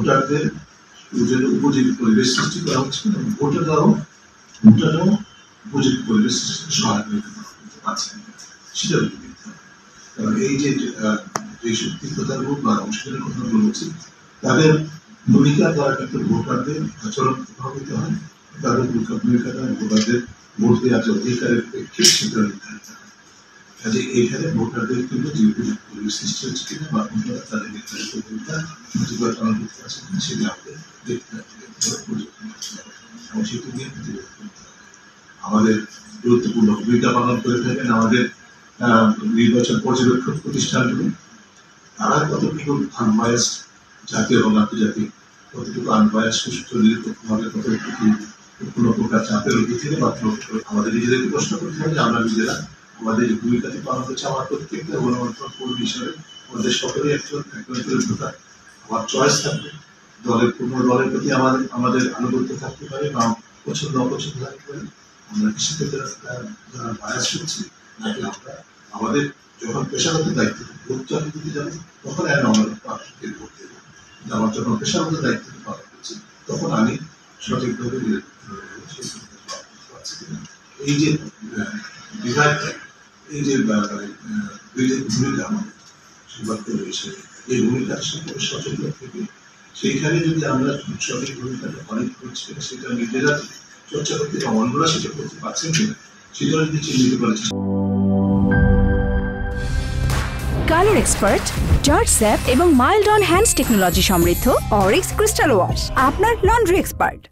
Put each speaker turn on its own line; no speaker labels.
ভোটারদের উপযোগী পরিবেশ সৃষ্টি করা হচ্ছে এবং ভোটাররাও উপযোগী পরিবেশ সৃষ্টিতে সহায়তা পাচ্ছেন, সেটা দেখতে হবে। কারণ এই যে শক্তির কথা বা অংশগ্রহণের কথা বলছি, তাদের ভূমিকা দ্বারা কিন্তু ভোটারদের আচরণ প্রভাবিত হয়, তাদের ভূমিকা দ্বারা ভোটারদের ভোট দেওয়ার যে অধিকারের প্রেক্ষিত সেটা নির্ধারিত হয়। কাজে এইখানে ভোটারদের কিন্তু যে উপযুক্ত পরিবেশ সৃষ্টি হচ্ছে কিনা বা ভোটাররা তাদের নির্ধারিত ভূমিকা সঠিকভাবে পালন করতে পারছে কিনা সেটা আমাদের দেখতে হবে এবং সেটি নিয়ে প্রতিরোধ করতে হবে। আমাদের গুরুত্বপূর্ণ ভূমিকা পালন করে থাকেন আমাদের নির্বাচন পর্যবেক্ষক প্রতিষ্ঠানগুলো, তারা কতটুকু আনবায়াসড, জাতীয় এবং আন্তর্জাতিক কতটুকু আনবায়াস, সুষ্ঠু নিরপেক্ষভাবে কতটুকু কোনো প্রকার চাপের অধীনে মাত্র আমাদের নিজেদেরকে প্রশ্ন করতে হবে যে আমরা নিজেরা আমাদের যে ভূমিকাটি পালন করছে, আমার প্রত্যেকটা গণমাধ্যম কর্মী হিসাবে আমাদের সকলেই একজন করে ভোটার, আমার চয়েস থাকবে, দলের প্রতি আমাদের আনুগত্য থাকতে পারে বা পছন্দ অপছন্দ থাকতে পারে। আমরা কি সেক্ষেত্রে যারা বায়াস হচ্ছি, নাকি আমরা আমাদের যখন পেশাগত দায়িত্ব ভোট দিতে যাবে তখন আমাদের পার্থক্য ভোট দেবো, আমার যখন পেশাগত দায়িত্ব পালন করছি তখন আমি সঠিকভাবে এই যে বিভাগ, এই যে ভূমিকা আমাদের সংবাদ পরিবেশে, এই ভূমিকার সম্পর্কে সচেতন থেকে সেইখানে যদি আমরা সঠিক ভূমিকাটা পালন করছি সেটা নিজেরা চর্চা করতে বা অন্যরা সেটা করতে পারছেন কিনা সেটা যদি চিহ্নিত করেছে।
কালার এক্সপার্ট, জর্জ স্যাপ এবং মাইল্ড অন হ্যান্ডস টেকনোলজি সমৃদ্ধ অরিক্স ক্রিস্টাল ওয়াশ আপনার লন্ড্রি এক্সপার্ট।